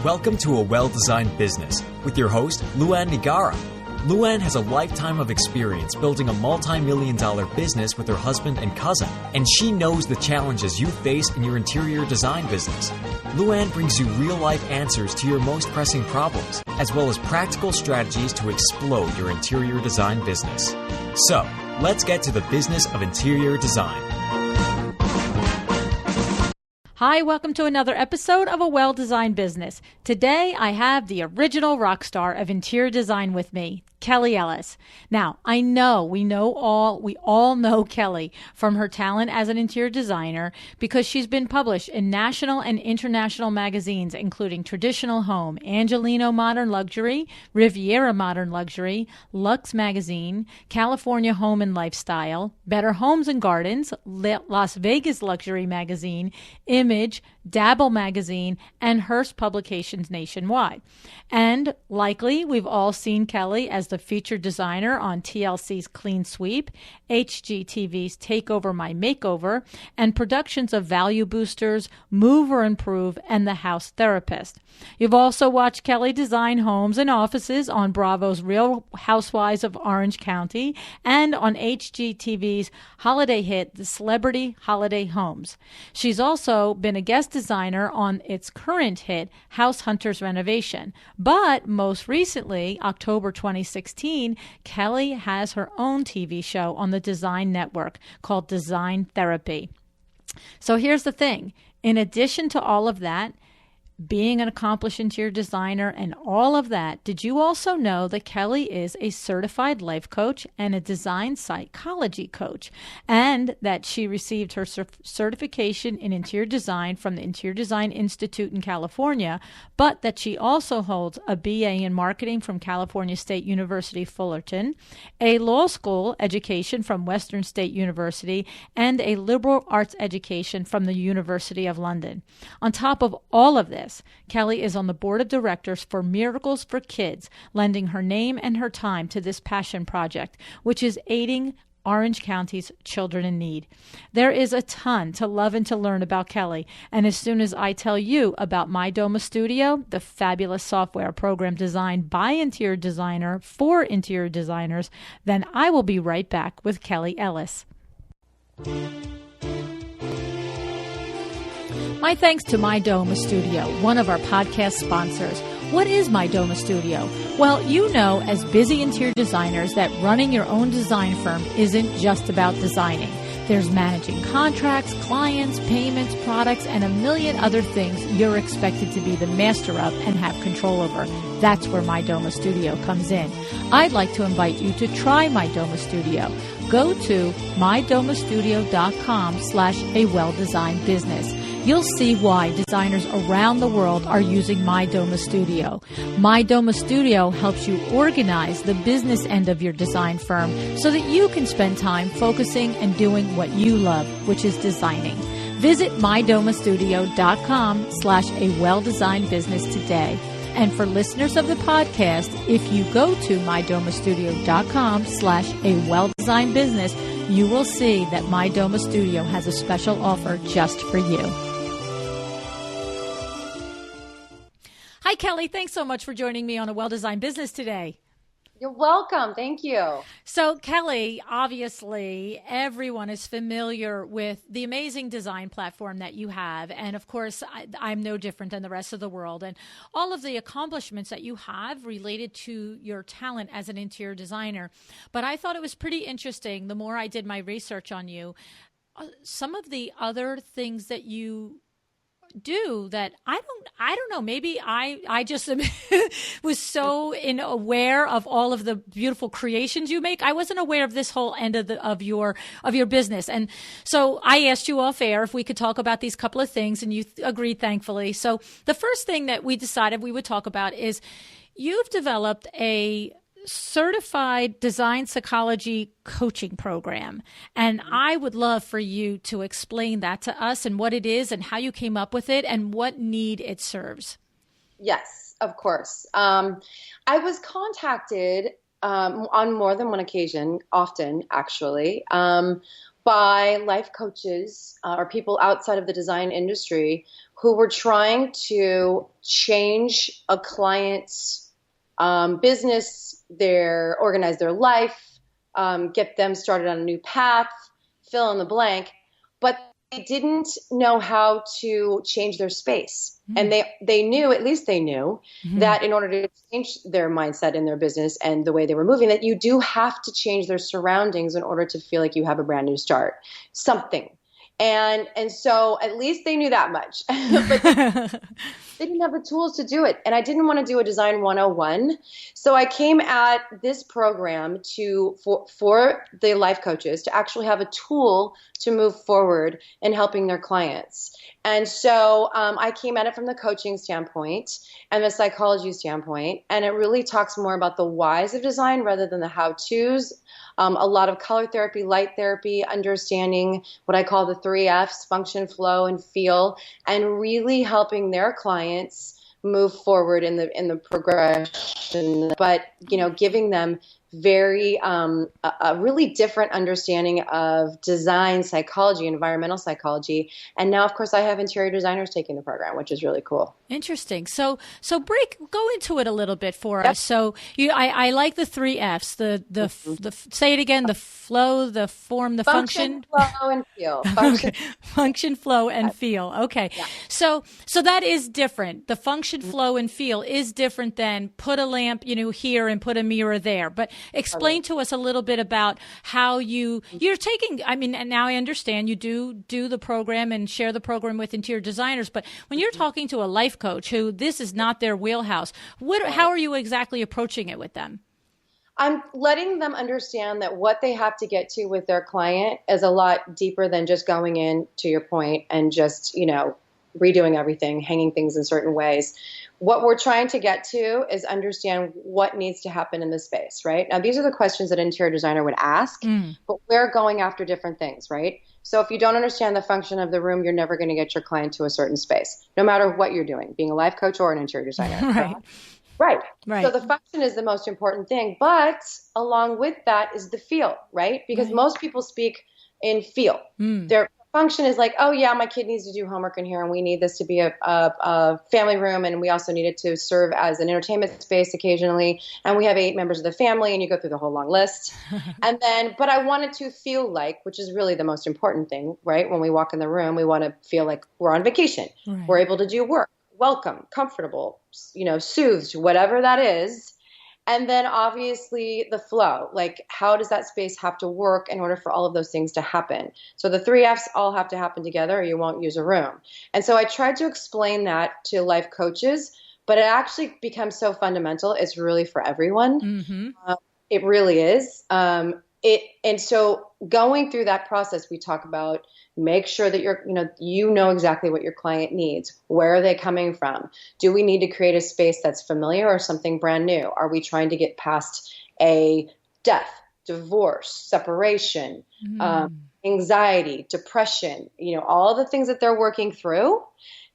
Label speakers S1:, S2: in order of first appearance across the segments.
S1: Welcome to A Well-Designed Business with your host, Luann Nigara. Luann has a lifetime of experience building a multi-million-dollar business with her husband and cousin, and she knows the challenges you face in your interior design business. Luann brings you real-life answers to your most pressing problems, as well as practical strategies to explode your interior design business. So, let's get to the business of interior design.
S2: Hi, welcome to another episode of A Well-Designed Business. Today, I have the original rock star of interior design with me, Kelli Ellis. Now, I know we all know Kelli from her talent as an interior designer because she's been published in national and international magazines, including Traditional Home, Angelino Modern Luxury, Riviera Modern Luxury, Luxe Magazine, California Home and Lifestyle, Better Homes and Gardens, Las Vegas Luxury Magazine, Image, Dabble Magazine, and Hearst Publications nationwide. And likely, we've all seen Kelli as the featured designer on TLC's Clean Sweep, HGTVs Takeover My Makeover, and productions of Value Boosters, Move or Improve, and The House Therapist. You've also watched Kelli design homes and offices on Bravo's Real Housewives of Orange County and on HGTV's holiday hit, The Celebrity Holiday Homes. She's also been a guest designer on its current hit, House Hunters Renovation. But most recently, October 2016, Kelli has her own TV show on the Design Network called Design Therapy. So here's the thing. In addition to all of that, being an accomplished interior designer and all of that, did you also know that Kelli is a certified life coach and a design psychology coach, and that she received her certification in interior design from the Interior Design Institute in California, but that she also holds a BA in marketing from California State University, Fullerton, a law school education from Western State University, and a liberal arts education from the University of London. On top of all of this, Kelli is on the board of directors for Miracles for Kids, lending her name and her time to this passion project, which is aiding Orange County's children in need. There is a ton to love and to learn about Kelli, and as soon as I tell you about My Doma Studio, the fabulous software program designed by interior designer for interior designers, then I will be right back with Kelli Ellis. My thanks to My Doma Studio, one of our podcast sponsors. What is My Doma Studio? Well, you know as busy interior designers that running your own design firm isn't just about designing. There's managing contracts, clients, payments, products, and a million other things you're expected to be the master of and have control over. That's where My Doma Studio comes in. I'd like to invite you to try My Doma Studio. Go to mydomastudio.com/awelldesignedbusiness. You'll see why designers around the world are using My Doma Studio. My Doma Studio helps you organize the business end of your design firm so that you can spend time focusing and doing what you love, which is designing. Visit mydomastudio.com/awelldesignedbusiness today. And for listeners of the podcast, if you go to mydomastudio.com/awelldesignedbusiness, you will see that My Doma Studio has a special offer just for you. Hi, Kelli. Thanks so much for joining me on A Well-Designed Business today.
S3: You're welcome. Thank you.
S2: So, Kelli, obviously, everyone is familiar with the amazing design platform that you have. And, of course, I'm no different than the rest of the world. And all of the accomplishments that you have related to your talent as an interior designer. But I thought it was pretty interesting, the more I did my research on you, some of the other things that you do that I don't know, maybe I just was so aware of all of the beautiful creations you make. I wasn't aware of this whole end of your business. And so I asked you off air if we could talk about these couple of things, and you agreed, thankfully. So the first thing that we decided we would talk about is you've developed a certified design psychology coaching program. And I would love for you to explain that to us and what it is and how you came up with it and what need it serves.
S3: Yes, of course. I was contacted on more than one occasion, often actually, by life coaches or people outside of the design industry who were trying to change a client's business, organize their life, get them started on a new path, fill in the blank, but they didn't know how to change their space. And they knew, at least they knew, that in order to change their mindset in their business and the way they were moving, that you do have to change their surroundings in order to feel like you have a brand new start, something. And so at least they knew that much, but they didn't have the tools to do it. And I didn't want to do a design 101. So I came at this program for the life coaches to actually have a tool to move forward in helping their clients. And so I came at it from the coaching standpoint and the psychology standpoint. And it really talks more about the whys of design rather than the how-tos. A lot of color therapy, light therapy, understanding what I call the 3 Fs, function, flow, and feel, and really helping their clients move forward in the progression, but giving them a really different understanding of design psychology, environmental psychology. And now, of course, I have interior designers taking the program, which is really cool.
S2: Interesting. So go into it a little bit for us. So I like the 3 Fs, the say it again, the flow, the form, the function.
S3: Flow, and feel.
S2: Function, flow, and feel. Okay. Yeah. So that is different. The function, flow, and feel is different than put a lamp, here and put a mirror there. But explain to us a little bit about how you're taking, and now I understand you do the program and share the program with interior designers, but when you're talking to a life coach who this is not their wheelhouse, how are you exactly approaching it with them?
S3: I'm letting them understand that what they have to get to with their client is a lot deeper than just going in, to your point, and just, redoing everything, hanging things in certain ways. What we're trying to get to is understand what needs to happen in the space, right? Now, these are the questions that an interior designer would ask, but we're going after different things, right? So if you don't understand the function of the room, you're never going to get your client to a certain space, no matter what you're doing, being a life coach or an interior designer. Right. So the function is the most important thing, but along with that is the feel, right? Because most people speak in feel. Their function is like, oh yeah, my kid needs to do homework in here and we need this to be a family room, and we also need it to serve as an entertainment space occasionally, and we have 8 members of the family, and you go through the whole long list. And then, but I want it to feel like, which is really the most important thing, right? When we walk in the room, we want to feel like we're on vacation. Right. We're able to do work, welcome, comfortable, soothed, whatever that is. And then obviously the flow, like how does that space have to work in order for all of those things to happen? So the 3 Fs all have to happen together or you won't use a room. And so I tried to explain that to life coaches, but it actually becomes so fundamental. It's really for everyone. It really is. And so going through that process, we talk about make sure that you know exactly what your client needs. Where are they coming from? Do we need to create a space that's familiar or something brand new? Are we trying to get past a death, divorce, separation, anxiety, depression, all the things that they're working through,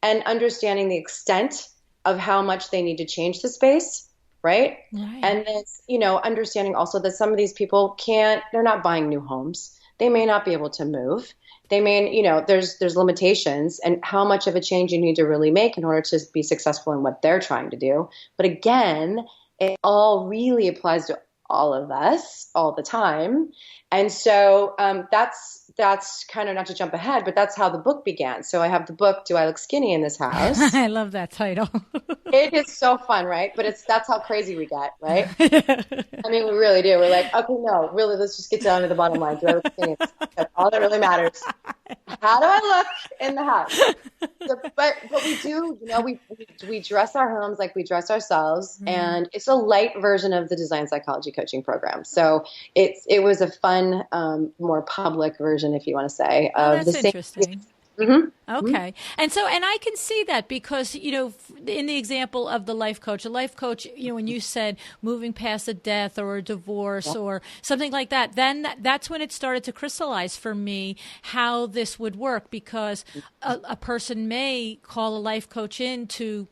S3: and understanding the extent of how much they need to change the space. Right. And then, understanding also that some of these people they're not buying new homes. They may not be able to move. They may, there's limitations and how much of a change you need to really make in order to be successful in what they're trying to do. But again, it all really applies to all of us all the time. And so that's kind of, not to jump ahead, but that's how the book began. So I have the book, Do I Look Skinny in This House?
S2: I love that title.
S3: It is so fun, right? But that's how crazy we get, right? I mean, we really do. We're like, okay, no, really, let's just get down to the bottom line. Do I look skinny? That's all that really matters. How do I look in the house? So, but we do, we dress our homes like we dress ourselves, and it's a light version of the design psychology coaching program. So it was a fun, more public version, if you want to say, of
S2: that's interesting. Okay. And I can see that because, in the example of the life coach, a life coach, when you said moving past a death or a divorce or something like that, then that's when it started to crystallize for me how this would work, because a person may call a life coach in to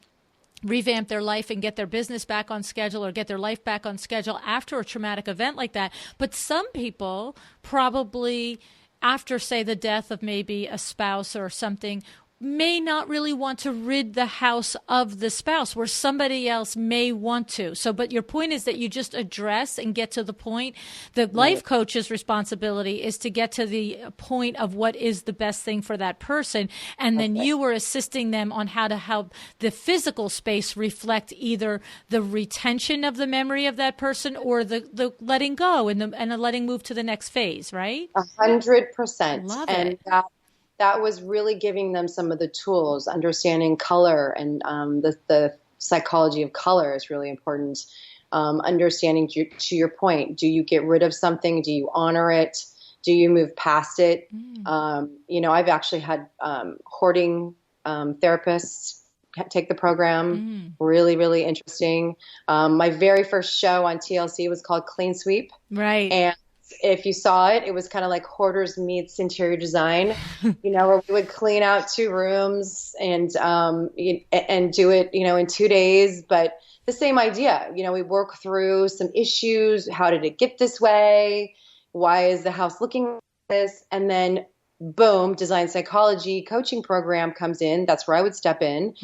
S2: revamp their life and get their business back on schedule or get their life back on schedule after a traumatic event like that. But some people probably after, say, the death of maybe a spouse or something, may not really want to rid the house of the spouse, where somebody else may want to. So, but your point is that you just address and get to the point. The life coach's responsibility is to get to the point of what is the best thing for that person. And then you were assisting them on how to help the physical space reflect either the retention of the memory of that person or the letting go and the letting move to the next phase, right?
S3: 100%.
S2: Love
S3: and
S2: it.
S3: That was really giving them some of the tools, understanding color, and the psychology of color is really important. Understanding, to your point, do you get rid of something? Do you honor it? Do you move past it? I've actually had hoarding therapists take the program. Really, really interesting. My very first show on TLC was called Clean Sweep.
S2: Right.
S3: And if you saw it, it was kind of like Hoarders meets interior design, where we would clean out 2 rooms and do it, in 2 days. But the same idea, we work through some issues. How did it get this way? Why is the house looking like this? And then boom, design psychology coaching program comes in. That's where I would step in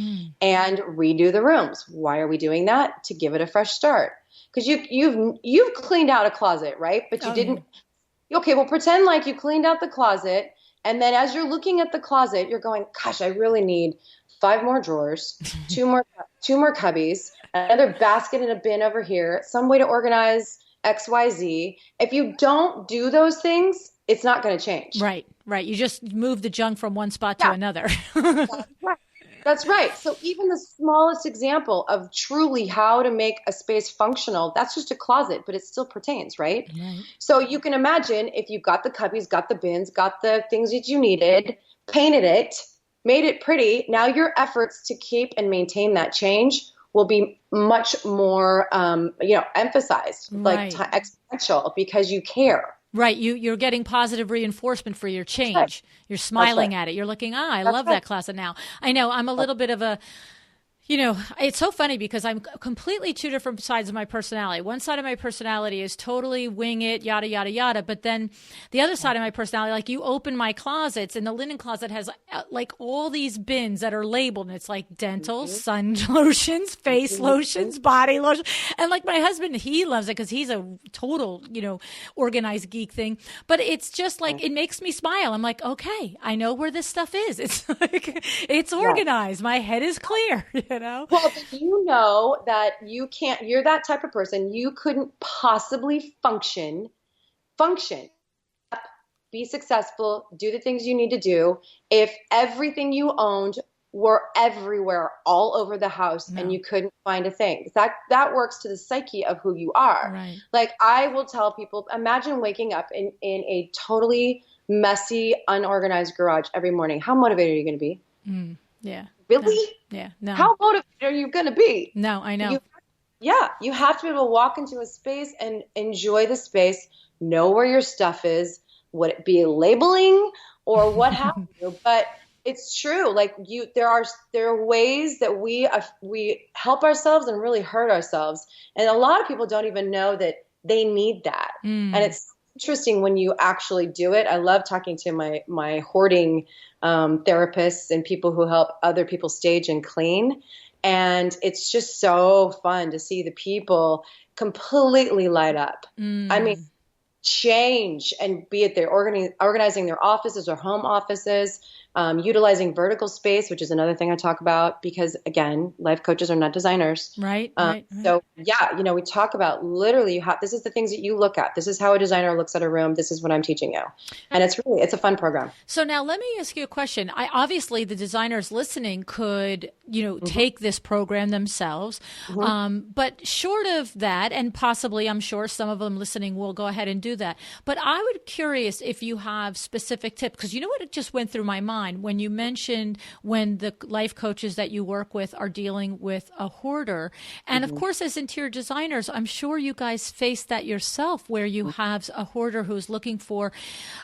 S3: and redo the rooms. Why are we doing that? To give it a fresh start. Because you've cleaned out a closet, right? But you didn't. Okay, well, pretend like you cleaned out the closet, and then as you're looking at the closet, you're going, "Gosh, I really need 5 more drawers, 2 more cubbies, another basket and a bin over here, some way to organize X, Y, Z." If you don't do those things, it's not going to change.
S2: Right. You just move the junk from one spot to another.
S3: That's right. So even the smallest example of truly how to make a space functional, that's just a closet, but it still pertains, right? So you can imagine if you got the cubbies, got the bins, got the things that you needed, painted it, made it pretty. Now your efforts to keep and maintain that change will be much more, emphasized, like exponential, because you care.
S2: Right. You're getting positive reinforcement for your change. Right. You're smiling at it. You're looking, I love that closet now. I know I'm a little bit of a, it's so funny because I'm completely 2 different sides of my personality. One side of my personality is totally wing it, yada, yada, yada. But then the other side of my personality, like you open my closets and the linen closet has like all these bins that are labeled. And it's like dental, sun lotions, face lotions, body lotion. And like my husband, he loves it because he's a total, organized geek thing. But it's just like, it makes me smile. I'm like, okay, I know where this stuff is. It's like, it's organized. My head is clear. Well,
S3: but you know that you're that type of person. You couldn't possibly function, be successful, do the things you need to do if everything you owned were everywhere, all over the house, and you couldn't find a thing. That works to the psyche of who you are.
S2: Right.
S3: Like I will tell people, imagine waking up in a totally messy, unorganized garage every morning. How motivated are you going to be?
S2: Yeah.
S3: Really?
S2: No.
S3: How motivated are you going to be?
S2: No, I know.
S3: You have to be able to walk into a space and enjoy the space, know where your stuff is, would it be labeling or what have you. But it's true. Like there are ways that we help ourselves and really hurt ourselves. And a lot of people don't even know that they need that. And it's interesting when you actually do it. I love talking to my hoarding therapists and people who help other people stage and clean. And it's just so fun to see the people completely light up. I mean, change, and be it they're organizing their offices or home offices, utilizing vertical space, which is another thing I talk about because, again, life coaches are not designers.
S2: Right.
S3: So, we talk about literally this is the things that you look at. This is how a designer looks at a room. This is what I'm teaching you. And it's a fun program.
S2: So now let me ask you a question. Obviously, the designers listening could, take this program themselves. But short of that, and possibly I'm sure some of them listening will go ahead and do that. But I would be curious if you have specific tips, because you know what, it just went through my mind when you mentioned when the life coaches that you work with are dealing with a hoarder. And of course, as interior designers, I'm sure you guys face that yourself, where you have a hoarder who's looking for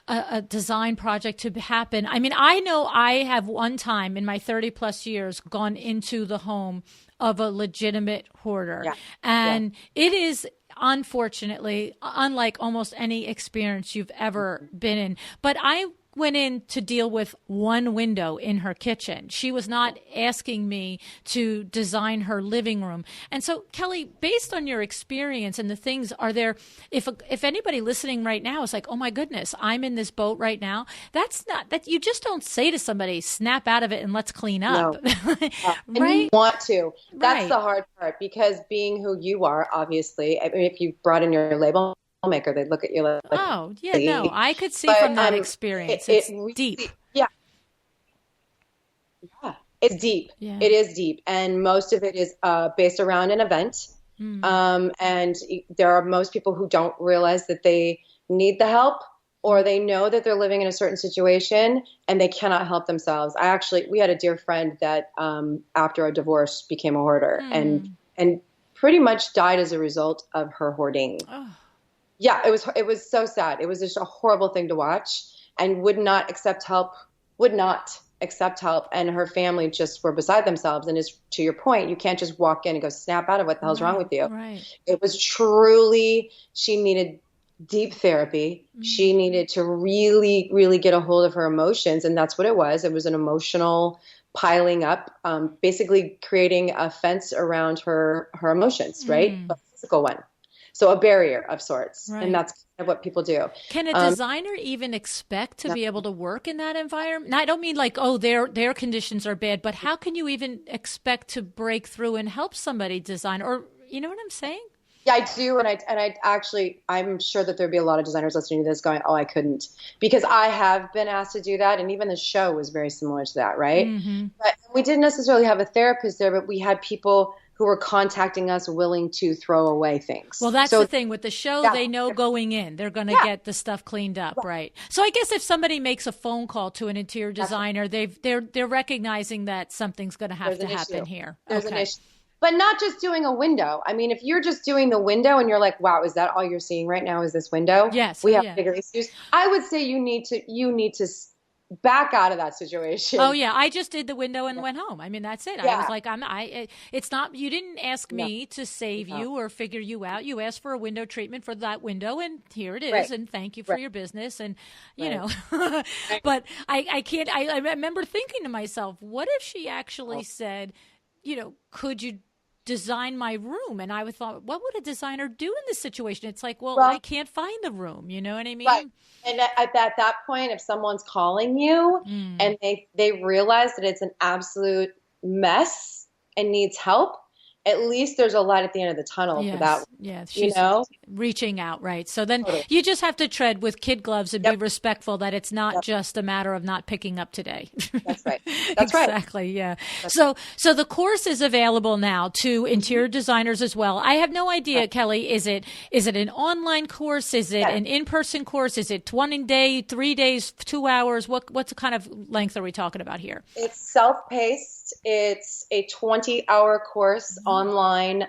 S2: a design project to happen. I mean, I know I have one time in my 30 plus years gone into the home of a legitimate hoarder. And it is, unfortunately, unlike almost any experience you've ever been in. But I went in to deal with one window in her kitchen. She was not asking me to design her living room. And so, Kelli, based on your experience and the things, are there, if anybody listening right now is like, oh my goodness, I'm in this boat right now, that's not, that you just don't say to somebody, snap out of it and let's clean up.
S3: No.
S2: Right?
S3: And you want to. That's
S2: Right.
S3: the hard part, because being who you are, obviously, I mean, if you brought in your label maker, they'd look at you like,
S2: Oh, yeah, no, I could see
S3: but,
S2: from that experience. It's
S3: really,
S2: deep.
S3: Yeah. It's deep.
S2: Yeah.
S3: It is deep. And most of it is based around an event. And there are most people who don't realize that they need the help, or they know that they're living in a certain situation and they cannot help themselves. We had a dear friend that after a divorce became a hoarder and pretty much died as a result of her hoarding.
S2: Oh.
S3: Yeah, it was so sad. It was just a horrible thing to watch, and would not accept help. And her family just were beside themselves. And to your point, you can't just walk in and go, snap out of what the hell's wrong with you.
S2: Right.
S3: It was truly, she needed deep therapy. She needed to really, really get a hold of her emotions. And that's what it was. It was an emotional piling up, basically creating a fence around her emotions, right? A physical one. So a barrier of sorts.
S2: Right.
S3: And that's kind of what people do.
S2: Can a designer even expect to be able to work in that environment? And I don't mean like, oh, their conditions are bad, but how can you even expect to break through and help somebody design? Or, you know what I'm saying?
S3: Yeah, I do. I'm sure that there'd be a lot of designers listening to this going, oh, I couldn't, because I have been asked to do that. And even the show was very similar to that. Right. But we didn't necessarily have a therapist there, but we had people who were contacting us willing to throw away things.
S2: Well, that's the thing with the show. Yeah. They know going in, they're going to get the stuff cleaned up. Right. So I guess if somebody makes a phone call to an interior designer, they're recognizing that something's going to have to happen here.
S3: There's an issue. But not just doing a window. I mean, if you're just doing the window and you're like, wow, is that all you're seeing right now is this window?
S2: Yes.
S3: We have bigger issues. I would say you need to back out of that situation.
S2: Oh yeah. I just did the window and went home. I mean, that's it. I was like, it's not, you didn't ask me to save you or figure you out. You asked for a window treatment for that window, and here it is. Right. And thank you for your business. And you know, but I can't, I remember thinking to myself, what if she actually said, you know, could you design my room? And I thought, what would a designer do in this situation? It's like, well, I can't find the room. You know what I mean?
S3: Right. And at that point, if someone's calling you and they realize that it's an absolute mess and needs help, at least there's a light at the end of the tunnel for that.
S2: Yeah, she's reaching out, right? So then you just have to tread with kid gloves and be respectful that it's not just a matter of not picking up today.
S3: That's right. That's right.
S2: Exactly. Yeah. So the course is available now to interior designers as well. I have no idea, Kelli. Is it an online course? Is it an in-person course? Is it 1 day, 3 days, 2 hours? What's the kind of length are we talking about here?
S3: It's self-paced. It's a 20-hour course online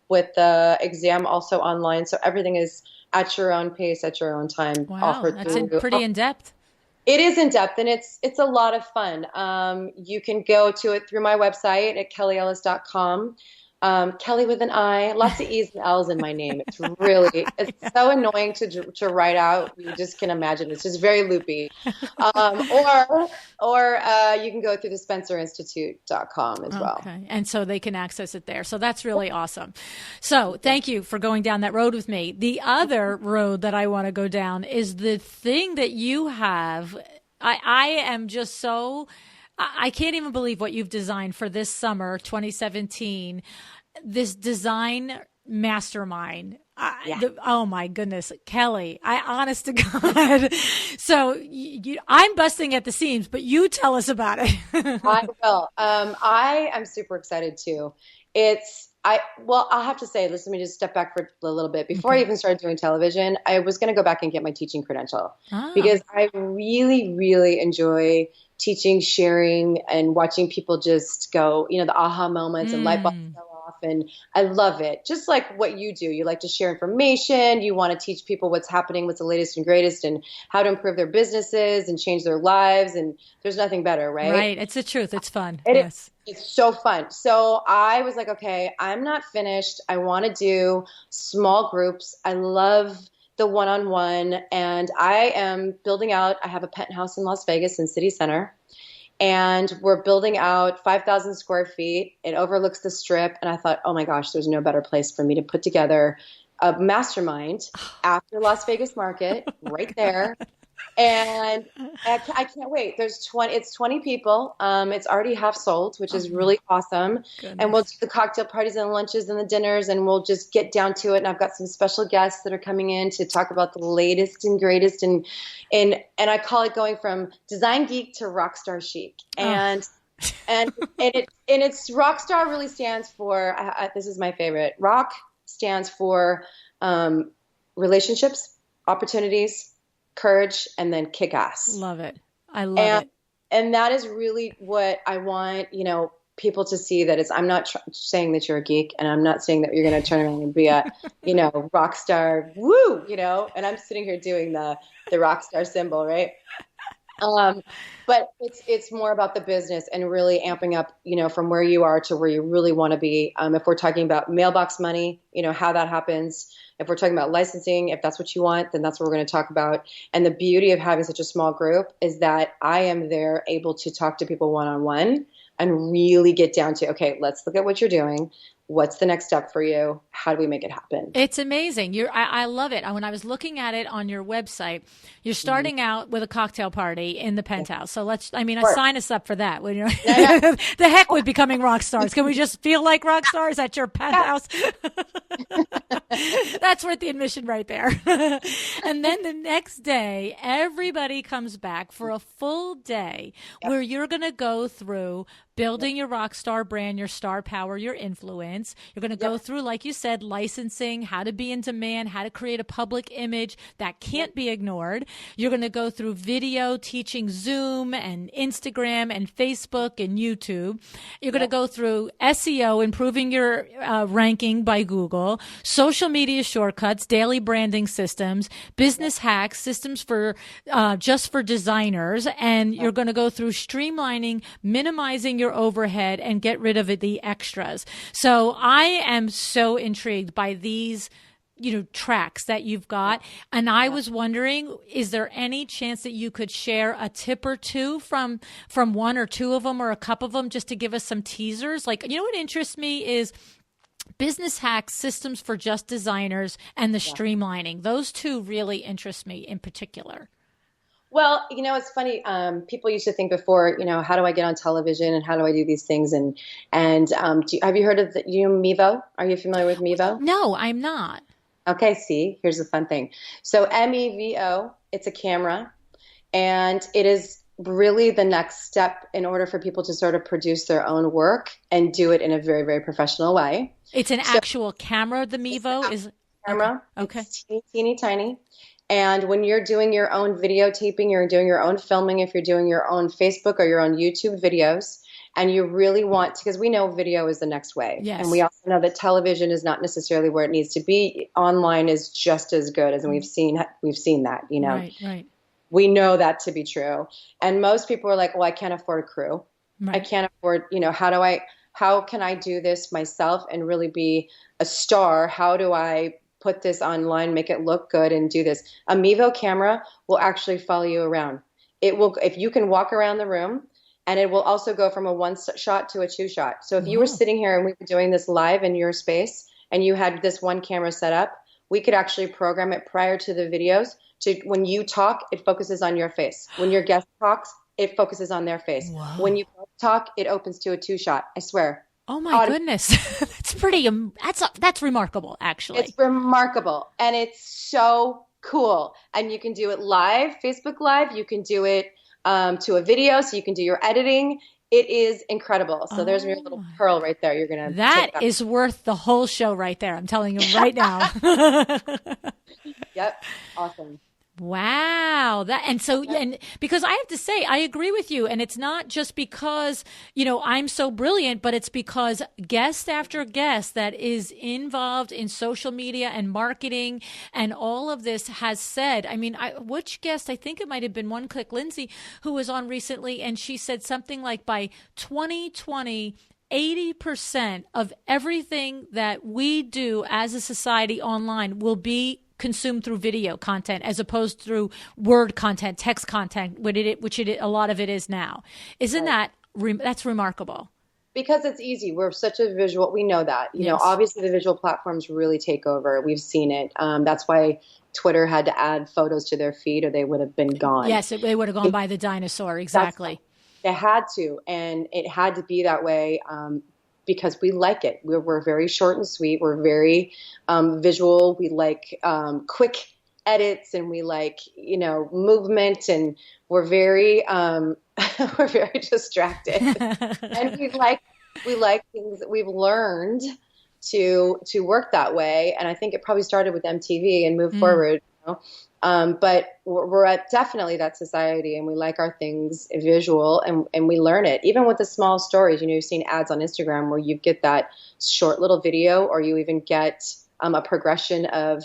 S3: with the exam also online. So everything is at your own pace, at your own time.
S2: Wow, that's pretty in-depth.
S3: It is in-depth, and it's a lot of fun. You can go to it through my website at kelliellis.com. Kelli with an I, lots of E's and L's in my name. It's so annoying to write out. You just can imagine. It's just very loopy. Or you can go through the SpencerInstitute.com as well.
S2: Okay. And so they can access it there. So that's really awesome. So thank you for going down that road with me. The other road that I want to go down is the thing that you have. I am just so... I can't even believe what you've designed for this summer, 2017, this design mastermind. Oh my goodness, Kelli, honest to God. So I'm busting at the seams, but you tell us about it.
S3: I will. I am super excited too. I'll have to say, let me just step back for a little bit. Before I even started doing television, I was going to go back and get my teaching credential because I really, really enjoy teaching, sharing, and watching people just go, the aha moments and light bulbs go off And I love it. Just like what you do. You like to share information. You want to teach people what's happening, what's the latest and greatest, and how to improve their businesses and change their lives. And there's nothing better, right?
S2: Right. It's the truth. It's fun.
S3: Yes. It's so fun. So I was like, okay, I'm not finished. I want to do small groups. I love the one-on-one, and I am building out. I have a penthouse in Las Vegas in City Center, and we're building out 5,000 square feet. It overlooks the Strip, and I thought, oh my gosh, there's no better place for me to put together a mastermind after Las Vegas Market, right there. And I can't wait. It's 20 people. It's already half sold, which is really awesome. Goodness. And we'll do the cocktail parties and lunches and the dinners, and we'll just get down to it. And I've got some special guests that are coming in to talk about the latest and greatest. And I call it going from design geek to rockstar chic. And it's rockstar really stands for, this is my favorite. Rock stands for relationships, opportunities, courage, and then kick ass.
S2: Love it. I love it.
S3: And that is really what I want, people to see, that I'm not saying that you're a geek, and I'm not saying that you're going to turn around and be a, rock star, woo, and I'm sitting here doing the rock star symbol, right? But it's more about the business and really amping up, from where you are to where you really want to be. If we're talking about mailbox money, how that happens. If we're talking about licensing, if that's what you want, then that's what we're going to talk about. And the beauty of having such a small group is that I am there able to talk to people one-on-one and really get down to, okay, let's look at what you're doing. What's the next step for you? How do we make it happen?
S2: It's amazing. I love it. When I was looking at it on your website, you're starting out with a cocktail party in the penthouse. So sign us up for that. The heck with becoming rock stars. Can we just feel like rock stars at your penthouse? That's worth the admission right there. And then the next day, everybody comes back for a full day where you're going to go through building your rock star brand, your star power, your influence. You're going to go through, like you said, licensing, how to be in demand, how to create a public image that can't be ignored. You're going to go through video, teaching Zoom and Instagram and Facebook and YouTube. You're going to go through SEO, improving your ranking by Google, social media shortcuts, daily branding systems, business hacks, systems for just for designers. And you're going to go through streamlining, minimizing your overhead, and get rid of the extras. So I am so intrigued by these tracks that you've got. And I was wondering, is there any chance that you could share a tip or two from one or two of them or a couple of them, just to give us some teasers? Like, what interests me is business hacks, systems for just designers, and the streamlining. Those two really interest me in particular.
S3: Well, it's funny. People used to think before, how do I get on television and how do I do these things? And have you heard of Mevo? Are you familiar with Mevo?
S2: No, I'm not.
S3: Okay, see, here's the fun thing. So MEVO, it's a camera, and it is really the next step in order for people to sort of produce their own work and do it in a very, very professional way.
S2: It's an actual camera, the Mevo is?
S3: Camera.
S2: Okay.
S3: It's teeny tiny. And when you're doing your own videotaping, you're doing your own filming, if you're doing your own Facebook or your own YouTube videos, and you really want to, because we know video is the next way.
S2: Yes.
S3: And we also know that television is not necessarily where it needs to be. Online is just as good, as we've seen that,
S2: Right.
S3: We know that to be true. And most people are like, well, I can't afford a crew.
S2: Right.
S3: I can't afford, how can I do this myself and really be a star? How do I put this online, make it look good, and do this? A Mevo camera will actually follow you around. It will, if you can walk around the room, and it will also go from a one shot to a two shot. So if you were sitting here and we were doing this live in your space and you had this one camera set up, we could actually program it prior to the videos to, when you talk, it focuses on your face. When your guest talks, it focuses on their face.
S2: Wow.
S3: When you talk, it opens to a two shot. I swear.
S2: Oh my goodness. That's pretty, that's remarkable, actually.
S3: It's remarkable. And it's so cool. And you can do it live, Facebook Live. You can do it to a video, so you can do your editing. It is incredible. So there's your little pearl right there. You're going to
S2: That is worth the whole show right there. I'm telling you right now.
S3: Yep. Awesome.
S2: Wow. And because I have to say, I agree with you. And it's not just because, I'm so brilliant, but it's because guest after guest that is involved in social media and marketing and all of this has said, which guest, I think it might have been One Click Lindsay, who was on recently, and she said something like by 2020, 80% of everything that we do as a society online will be consumed through video content as opposed through word content, text content, which a lot of it is now. Isn't that's remarkable?
S3: Because it's easy. We're such a visual. We know that.
S2: Yes.
S3: Obviously the visual platforms really take over. We've seen it. That's why Twitter had to add photos to their feed or they would have been gone.
S2: Yes, they would have gone by the dinosaur. Exactly.
S3: They had to, and it had to be that way because we like it. We're very short and sweet. We're very visual. We like quick edits, and we like movement, and we're very we're very distracted. And we like things that we've learned to work that way. And I think it probably started with MTV and moved forward. But we're at definitely that society, and we like our things visual, and we learn it. Even with the small stories, you've seen ads on Instagram where you get that short little video, or you even get a progression of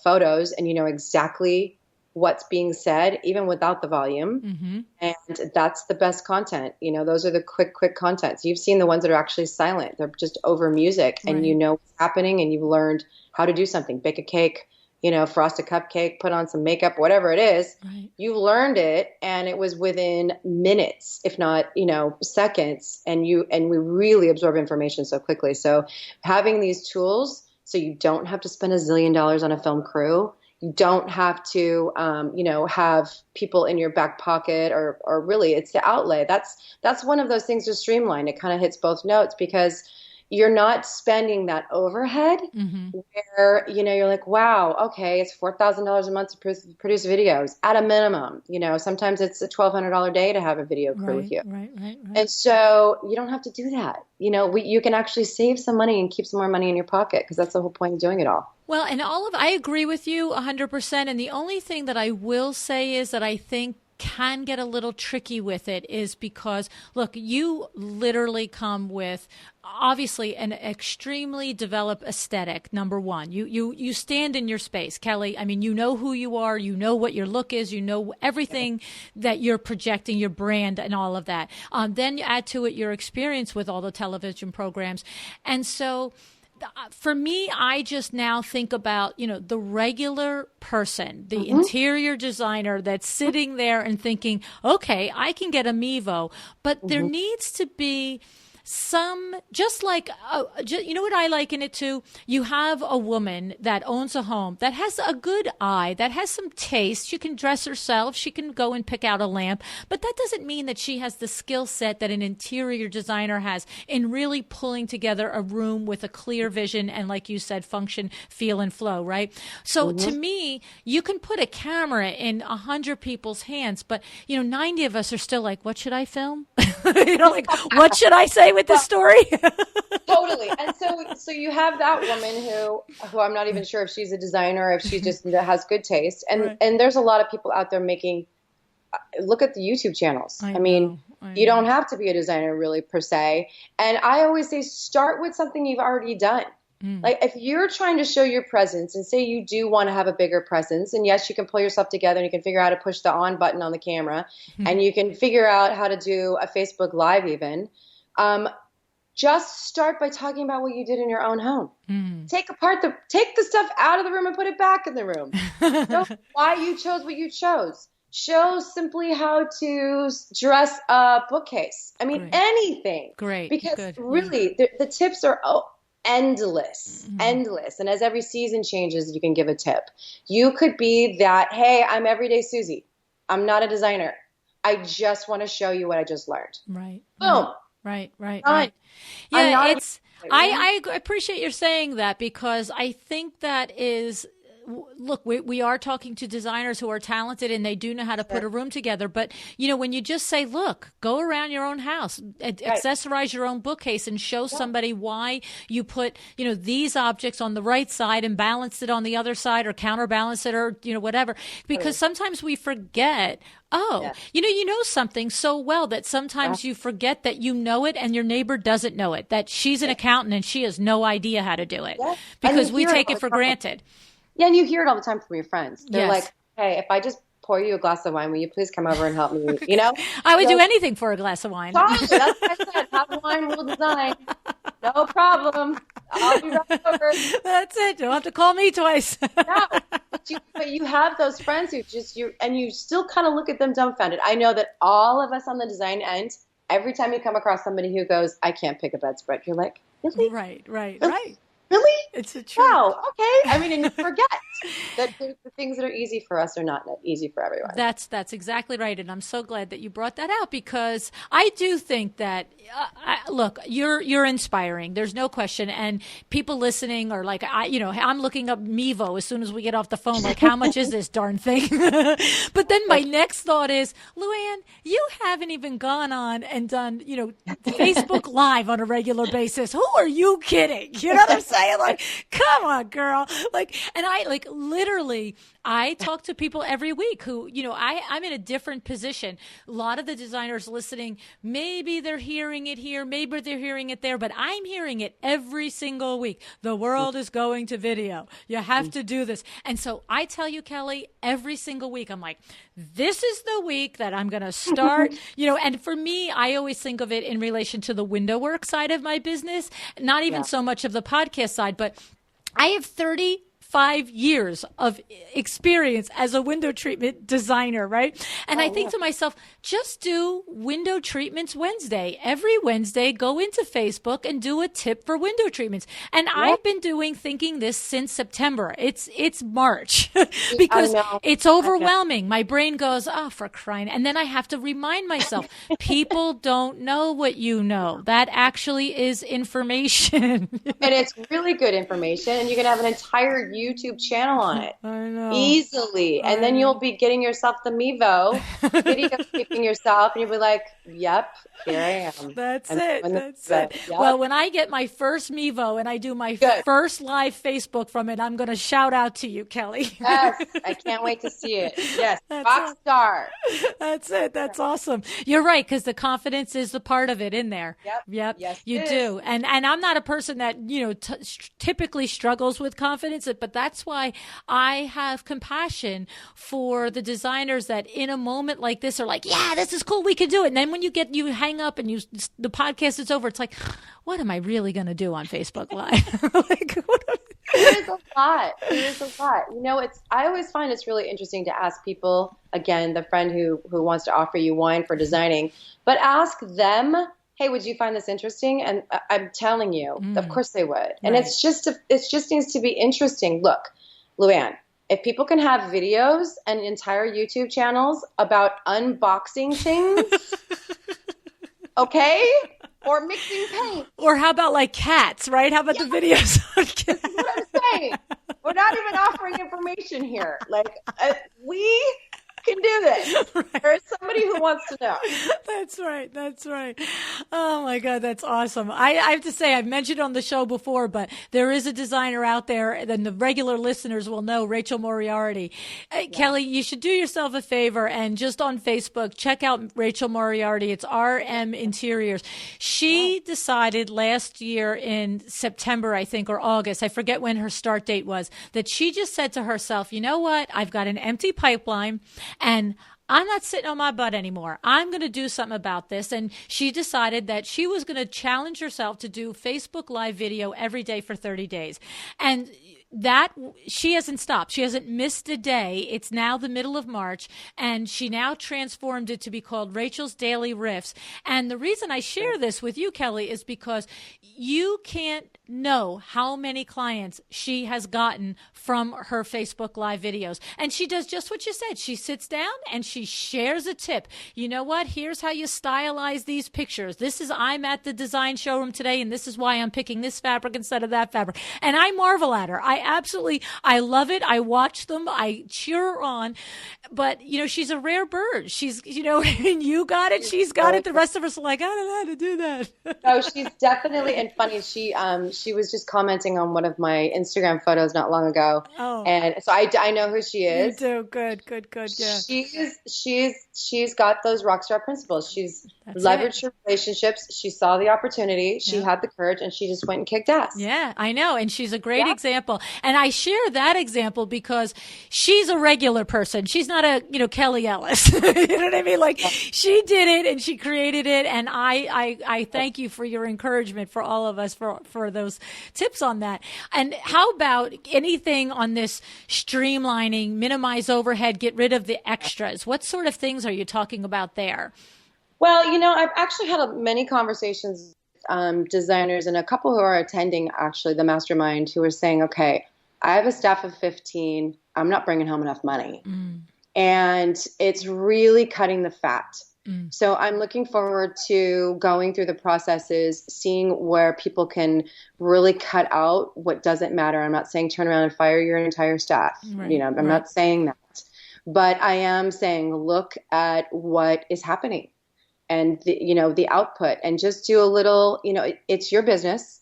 S3: photos, and you know exactly what's being said, even without the volume. Mm-hmm. And that's the best content. Those are the quick contents. You've seen the ones that are actually silent. They're just over music, and
S2: right.
S3: you know what's happening, and you've learned how to do something, bake a cake, frost a cupcake, put on some makeup, whatever it is. Right. You learned it, and it was within minutes, if not, seconds. And we really absorb information so quickly. So having these tools, so you don't have to spend $1 zillion on a film crew. You don't have to, have people in your back pocket, or really it's the outlay. That's one of those things to streamline. It kind of hits both notes because you're not spending that overhead where, you're like, wow, okay, it's $4,000 a month to produce videos at a minimum. Sometimes it's a $1,200 day to have a video crew with you.
S2: Right.
S3: And so you don't have to do that. You can actually save some money and keep some more money in your pocket, because that's the whole point of doing it all.
S2: Well, and I agree with you 100%. And the only thing that I will say is that I think can get a little tricky with it is because, look, you literally come with obviously an extremely developed aesthetic. Number one, you stand in your space, Kelli. You know who you are, you know what your look is, you know everything that you're projecting, your brand and all of that. Then you add to it your experience with all the television programs. And so for me, I just now think about, the regular person, the interior designer that's sitting there and thinking, okay, I can get a Mevo, but there needs to be some, just like, you know what I liken it to? You have a woman that owns a home that has a good eye, that has some taste. She can dress herself. She can go and pick out a lamp. But that doesn't mean that she has the skill set that an interior designer has in really pulling together a room with a clear vision and, like you said, function, feel, and flow, right? So to me, you can put a camera in 100 people's hands, but, 90 of us are still like, what should I film? What should I say with this story?
S3: Totally. And so you have that woman who I'm not even sure if she's a designer, if she just has good taste. And and there's a lot of people out there look at the YouTube channels. I know. You don't have to be a designer really per se. And I always say, start with something you've already done. Like if you're trying to show your presence and say you do want to have a bigger presence, and yes, you can pull yourself together and you can figure out how to push the on button on the camera and you can figure out how to do a Facebook Live even, just start by talking about what you did in your own home. Take the stuff out of the room and put it back in the room. Show why you chose what you chose. Show simply how to dress a bookcase. Anything.
S2: Great.
S3: Because really the tips are endless. And as every season changes, you can give a tip. You could be that, hey, I'm everyday Susie. I'm not a designer. I just want to show you what I just learned.
S2: Right.
S3: Boom.
S2: Right. Yeah, I appreciate your saying that, because I think that is look, we are talking to designers who are talented and they do know how to put a room together. But, when you just say, look, go around your own house, accessorize your own bookcase and show somebody why you put, these objects on the right side and balance it on the other side or counterbalance it or, whatever. Because sometimes we forget, you know something so well that sometimes you forget that you know it and your neighbor doesn't know it, that she's an accountant and she has no idea how to do it because we take it for granted.
S3: Yeah, and you hear it all the time from your friends. They're like, hey, if I just pour you a glass of wine, will you please come over and help me?
S2: I would do anything for a glass of wine.
S3: That's what I said. Have wine, we'll design. No problem. I'll be right over.
S2: That's it. You don't have to call me twice.
S3: No, but you have those friends who you still kind of look at them dumbfounded. I know that all of us on the design end, every time you come across somebody who goes, I can't pick a bedspread, you're like, really?
S2: Right.
S3: Really?
S2: It's a truth.
S3: Wow. Okay. And you forget that the things that are easy for us are not easy for everyone.
S2: That's exactly right. And I'm so glad that you brought that out because I do think that, look, you're inspiring. There's no question. And people listening are like, I'm looking up Mevo as soon as we get off the phone. Like, how much is this darn thing? But then my next thought is, Luann, you haven't even gone on and done, Facebook Live on a regular basis. Who are you kidding? You know what I'm saying? Like, come on, girl. And I literally, I talk to people every week who, I'm in a different position. A lot of the designers listening, maybe they're hearing it here, maybe they're hearing it there, but I'm hearing it every single week. The world is going to video. You have to do this. And so I tell you, Kelly, every single week, I'm like, this is the week that I'm going to start, and for me, I always think of it in relation to the window work side of my business, not even so much of the podcast side, but I have 35 years of experience as a window treatment designer, right? And I think to myself, just do window treatments Wednesday. Every Wednesday, go into Facebook and do a tip for window treatments. And I've been thinking this since September. It's March because it's overwhelming. My brain goes, oh, for crying. And then I have to remind myself, people don't know what you know. That actually is information.
S3: And it's really good information. And you can have an entire YouTube channel on it.
S2: I know.
S3: Easily. And then you'll be getting yourself the Mevo, video taping yourself, and you'll be like, yep, here I am.
S2: That's it. Yep. Well, when I get my first Mevo and I do my first live Facebook from it, I'm going to shout out to you, Kelly.
S3: Yes. I can't wait to see it. Yes. Rockstar.
S2: That's it. That's awesome. You're right, because the confidence is the part of it in there.
S3: Yep.
S2: Yes, you do. And I'm not a person that, typically struggles with confidence, but that's why I have compassion for the designers that in a moment like this are like, yeah, this is cool. We can do it. And then when you hang up and the podcast is over, it's like, what am I really going to do on Facebook Live?
S3: It is a lot. I always find it's really interesting to ask people, again, the friend who wants to offer you wine for designing, but ask them, hey, would you find this interesting? And I'm telling you, of course they would. And it just needs to be interesting. Look, Luann, if people can have videos and entire YouTube channels about unboxing things, okay? Or mixing paint.
S2: Or how about like cats, right? How about the videos on cats?
S3: That's what I'm saying. We're not even offering information here. We can do this. Right. There's somebody who wants to know.
S2: That's right. Oh my God, that's awesome. I have to say, I've mentioned on the show before, but there is a designer out there, and the regular listeners will know, Rachel Moriarty. Kelly, you should do yourself a favor and just on Facebook, check out Rachel Moriarty. It's RM Interiors. She decided last year in September, I think, or August, I forget when her start date was, that she just said to herself, you know what? I've got an empty pipeline. And I'm not sitting on my butt anymore. I'm going to do something about this. And she decided that she was going to challenge herself to do Facebook Live video every day for 30 days. And that she hasn't stopped. She hasn't missed a day. It's now the middle of March, and she now transformed it to be called Rachel's Daily Riffs. And the reason I share this with you, Kelly, is because you can't know how many clients she has gotten from her Facebook Live videos. And she does just what you said. She sits down and she shares a tip. You know what? Here's how you stylize these pictures. I'm at the design showroom today, and this is why I'm picking this fabric instead of that fabric. And I marvel at her. I love it. I watch them. I cheer her on. But, she's a rare bird. She's, and you got it. She's got it. The rest of us are like, I don't know how to do that.
S3: No, she's definitely, and funny. She was just commenting on one of my Instagram photos not long ago.
S2: Oh.
S3: And so I know who she is.
S2: You do. Good. Yeah.
S3: She's got those Rockstar principles. She's leveraged her relationships. She saw the opportunity. She had the courage, and she just went and kicked ass.
S2: Yeah, I know. And she's a great example. And I share that example because she's a regular person. She's not a, Kelli Ellis. You know what I mean? Like, she did it and she created it. And I thank you for your encouragement for all of us for those tips on that. And how about anything on this streamlining, minimize overhead, get rid of the extras? What sort of things are you talking about there?
S3: Well, I've actually had many conversations with designers and a couple who are attending actually the mastermind who are saying, okay, I have a staff of 15. I'm not bringing home enough money. And it's really cutting the fat. So I'm looking forward to going through the processes, seeing where people can really cut out what doesn't matter. I'm not saying turn around and fire your entire staff.
S2: Right,
S3: I'm not saying that. But I am saying look at what is happening and the output, and just do a little, it's your business.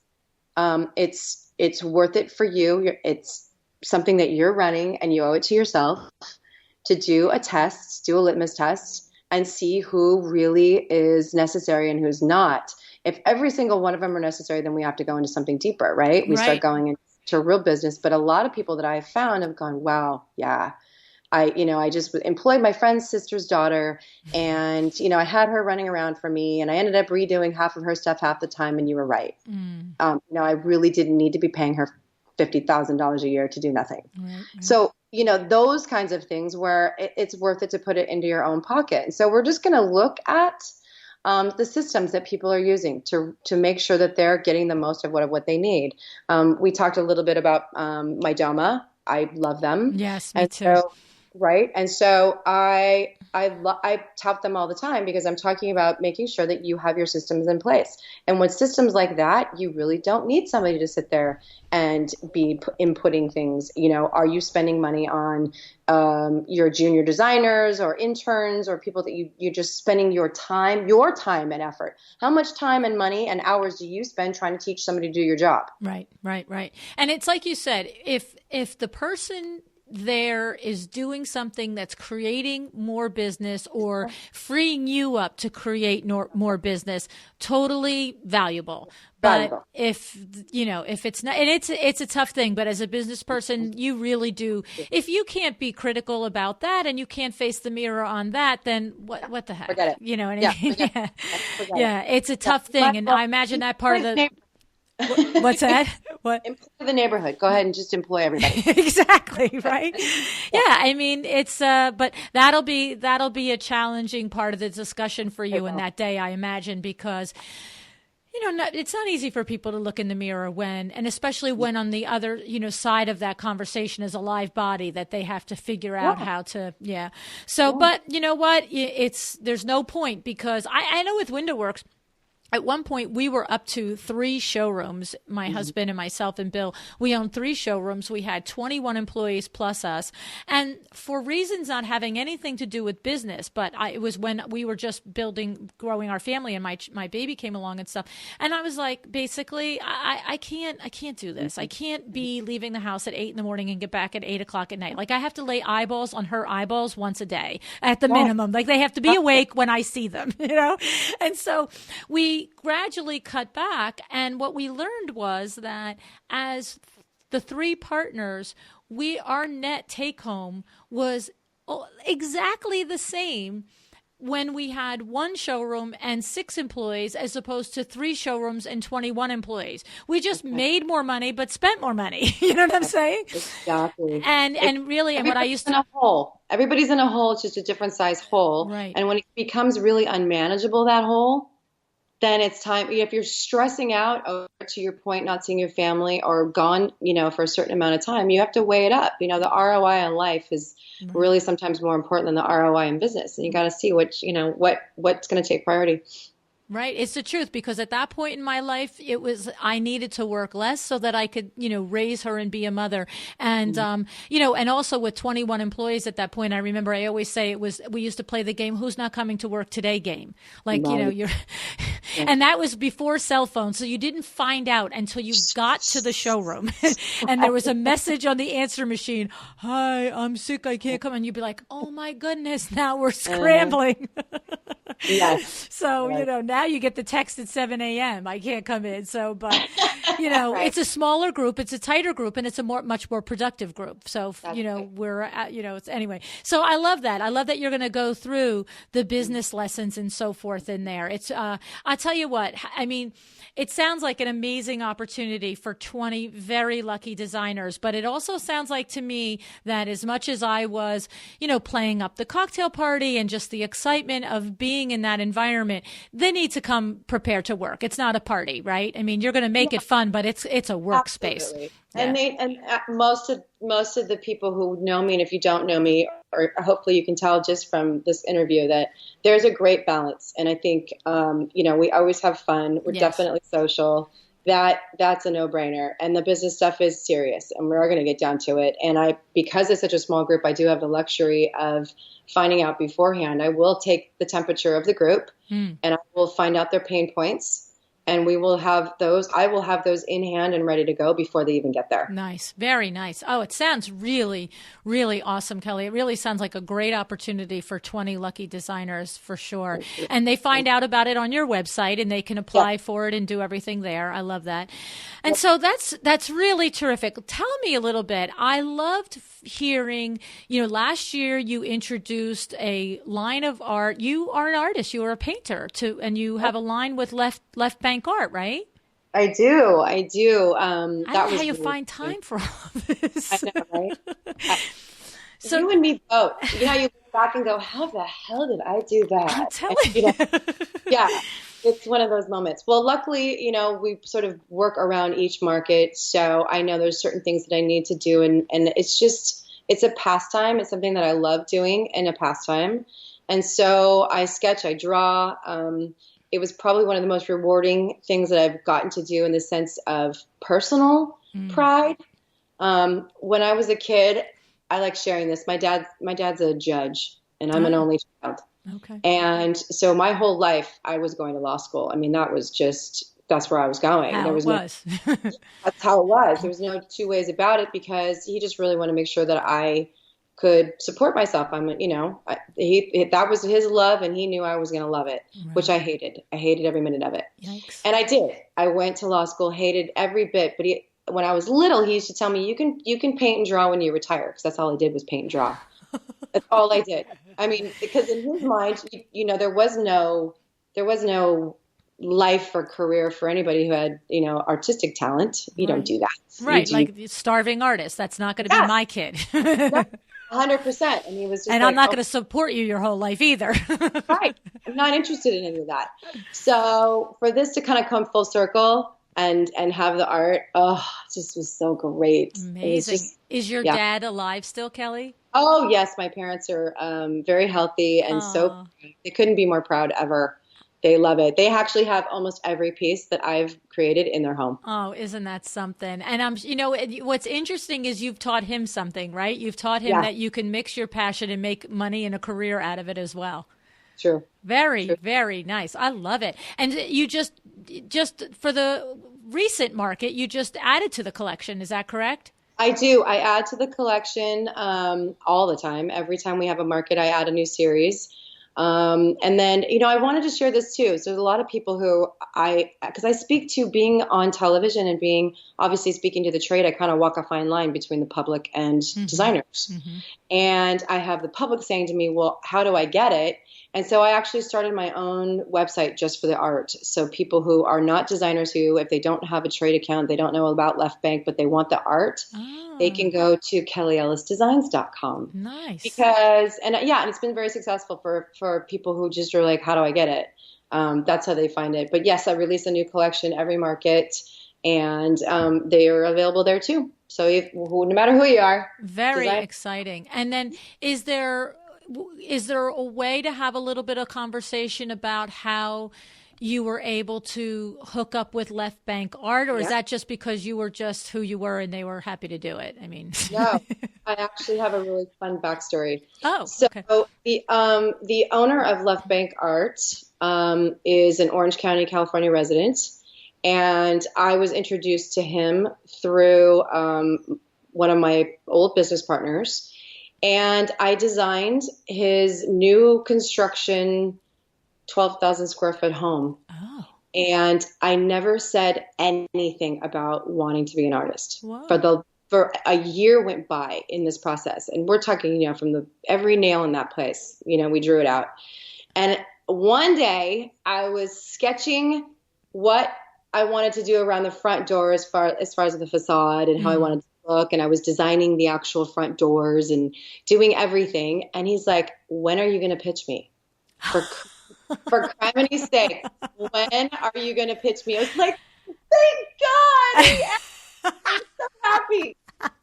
S3: It's worth it for you. It's something that you're running and you owe it to yourself to do a test, do a litmus test, and see who really is necessary and who's not. If every single one of them are necessary, then we have to go into something deeper, right? We start going into real business. But a lot of people that I've found have gone, wow, yeah. I just employed my friend's sister's daughter, and, I had her running around for me, and I ended up redoing half of her stuff half the time. And you were right. I really didn't need to be paying her $50,000 a year to do nothing. Right. So, those kinds of things where it's worth it to put it into your own pocket. And so we're just going to look at the systems that people are using to make sure that they're getting the most of what they need. We talked a little bit about my Doma. I love them.
S2: Yes, me too.
S3: Right. And so I tout them all the time because I'm talking about making sure that you have your systems in place. And with systems like that, you really don't need somebody to sit there and be inputting things. Are you spending money on your junior designers or interns or people that you're just spending your time and effort? How much time and money and hours do you spend trying to teach somebody to do your job?
S2: Right. And it's like you said, if the person there is doing something that's creating more business or freeing you up to create more business, totally valuable. But if it's not, and it's a tough thing, but as a business person, you really do. If you can't be critical about that and you can't face the mirror on that, then what the heck?
S3: Forget it.
S2: You know what I mean? Yeah. It's a tough thing. And I imagine that part of the... What's that? What?
S3: Employ the neighborhood. Go ahead and just employ everybody.
S2: Exactly. Right. Yeah. I mean, it's, but that'll be a challenging part of the discussion for you in that day, I imagine, because, it's not easy for people to look in the mirror and especially when on the other, side of that conversation is a live body that they have to figure out how to, So, but you know what? There's no point because I know with WindowWorks, at one point, we were up to 3 showrooms, my husband and myself and Bill. We owned 3 showrooms. We had 21 employees plus us. And for reasons not having anything to do with business, but it was when we were just growing our family, and my baby came along and stuff. And I was like, basically, I can't do this. I can't be leaving the house at 8 in the morning and get back at 8 o'clock at night. Like, I have to lay eyeballs on her eyeballs once a day at the minimum. Like, they have to be awake when I see them, And so we gradually cut back, and what we learned was that as the 3 partners, our net take home was exactly the same when we had 1 showroom and 6 employees as opposed to 3 showrooms and 21 employees. We just made more money but spent more money. You know what I'm saying?
S3: Exactly.
S2: And really, and what I used to...
S3: in a hole. Everybody's in a hole. It's just a different size hole.
S2: Right.
S3: And when it becomes really unmanageable, that hole, then it's time. If you're stressing out, to your point, not seeing your family or gone, for a certain amount of time, you have to weigh it up. The ROI on life is really sometimes more important than the ROI in business. And you got to see what's going to take priority.
S2: Right. It's the truth, because at that point in my life, I needed to work less so that I could, raise her and be a mother. And, and also with 21 employees at that point, I remember I always say we used to play the game, who's not coming to work today game. Like, and that was before cell phones. So you didn't find out until you got to the showroom and there was a message on the answer machine. Hi, I'm sick. I can't come. And you'd be like, oh my goodness, now we're scrambling.
S3: Yes.
S2: So, now you get the text at 7 a.m. I can't come in. So, but, right. It's a smaller group. It's a tighter group, and it's a much more productive group. So, we're at, it's anyway. So I love that. I love that you're going to go through the business lessons and so forth in there. It's, I'll tell you what, I mean, it sounds like an amazing opportunity for 20 very lucky designers, but it also sounds like to me that as much as I was, playing up the cocktail party and just the excitement of being in that environment, they need to come prepared to work. It's not a party, right? I mean, you're going to make it fun, but it's a workspace.
S3: Absolutely.
S2: Yeah.
S3: And most of the people who know me, and if you don't know me, or hopefully you can tell just from this interview that there's a great balance. And I think, we always have fun. We're definitely social. That's a no-brainer. And the business stuff is serious, and we're going to get down to it. And because it's such a small group, I do have the luxury of finding out beforehand. I will take the temperature of the group and I will find out their pain points. And I will have those in hand and ready to go before they even get there.
S2: Nice. Very nice. Oh, it sounds really, really awesome, Kelli. It really sounds like a great opportunity for 20 lucky designers for sure. And they find out about it on your website and they can apply for it and do everything there. I love that. And so that's really terrific. Tell me a little bit. I loved hearing, last year you introduced a line of art. You are an artist. You are a painter and you have a line with left bank art, right?
S3: I do.
S2: I don't know how you find time for all this.
S3: I know, right? So you and me both. You look back and go, how the hell did I do that?
S2: I'm telling you.
S3: Yeah. It's one of those moments. Well, luckily, we sort of work around each market. So I know there's certain things that I need to do. And it's a pastime. It's something that I love doing in a pastime. And so I sketch, I draw. It was probably one of the most rewarding things that I've gotten to do in the sense of personal pride. When I was a kid, I like sharing this. My dad's a judge, and I'm an only child.
S2: Okay.
S3: And so my whole life I was going to law school. I mean, that's where I was going.
S2: That's
S3: how it was. There was no two ways about it, because he just really wanted to make sure that I could support myself. That was his love, and he knew I was going to love it, right. Which I hated. I hated every minute of it.
S2: Yikes.
S3: And I did. I went to law school, hated every bit. But when I was little, he used to tell me, you can paint and draw when you retire, because that's all I did was paint and draw. That's all I did. I mean, because in his mind, there was no life or career for anybody who had, artistic talent. You don't do that.
S2: Right. Like starving artist. That's not going to be my kid.
S3: 100%. And he was just
S2: I'm not going to support you your whole life either.
S3: Right. I'm not interested in any of that. So for this to kind of come full circle and have the art, it just was so great.
S2: Amazing. Is your dad alive still, Kelli?
S3: Oh, yes. My parents are very healthy, and so they couldn't be more proud ever. They love it. They actually have almost every piece that I've created in their home. Oh,
S2: isn't that something? And what's interesting is you've taught him something, right? You've taught him that you can mix your passion and make money and a career out of it as well.
S3: True.
S2: Very, very nice. I love it. And you just for the recent market, you just added to the collection. Is that correct?
S3: I do. I add to the collection all the time. Every time we have a market, I add a new series. And then, I wanted to share this too. So there's a lot of people who because I speak to being on television and being obviously speaking to the trade, I kind of walk a fine line between the public and designers. Mm-hmm. And I have the public saying to me, well, how do I get it? And so I actually started my own website just for the art. So people who are not designers, who, if they don't have a trade account, they don't know about Left Bank, but they want the art, they can go to kellyellisdesigns.com.
S2: Nice.
S3: And it's been very successful for people who just are like, how do I get it? That's how they find it. But yes, I release a new collection every market, and they are available there too. So no matter who you are.
S2: Very exciting. And then is there a way to have a little bit of conversation about how you were able to hook up with Left Bank Art, or is that just because you were just who you were and they were happy to do it? I mean,
S3: no, I actually have a really fun backstory.
S2: Oh,
S3: so
S2: okay.
S3: The owner of Left Bank Art is an Orange County, California resident, and I was introduced to him through one of my old business partners, and I designed his new construction 12,000 square foot home.
S2: Oh.
S3: And I never said anything about wanting to be an artist.
S2: Whoa.
S3: For a year went by in this process. And we're talking, from every nail in that place, we drew it out. And one day I was sketching what I wanted to do around the front door as far as the facade and how I wanted to look. And I was designing the actual front doors and doing everything. And he's like, when are you going to pitch me? For crimini's sake, when are you going to pitch me? I was like, thank God. Yes. I'm so happy.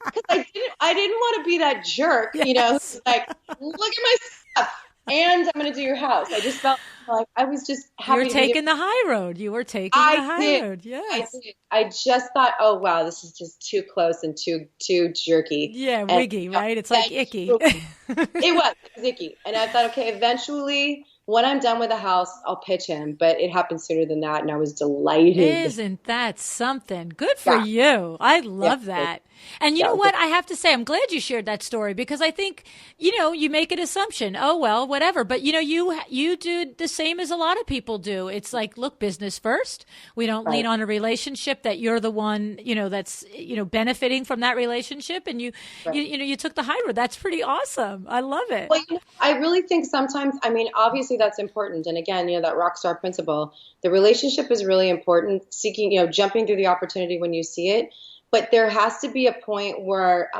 S3: Because I didn't want to be that jerk,
S2: Yes.
S3: like, look at my stuff and I'm going to do your house. I just felt like I was just happy.
S2: You're taking the high road. You were taking the high road. Yes.
S3: I did. I just thought, oh, wow, this is just too close and too jerky.
S2: Yeah, wiggy, right? It's like icky.
S3: It was icky. And I thought, okay, eventually when I'm done with the house, I'll pitch him. But it happened sooner than that, and I was delighted.
S2: Isn't that something? Good for you. I love that. And you know what? I have to say, I'm glad you shared that story, because I think, you make an assumption. Oh, well, whatever. But, you do the same as a lot of people do. It's like, look, business first. We don't lean on a relationship that you're the one, that's, benefiting from that relationship. And you took the high road. That's pretty awesome. I love it.
S3: Well, I really think sometimes, obviously that's important. And again, that Rockstar principle, the relationship is really important. Seeking, jumping through the opportunity when you see it. But there has to be a point where,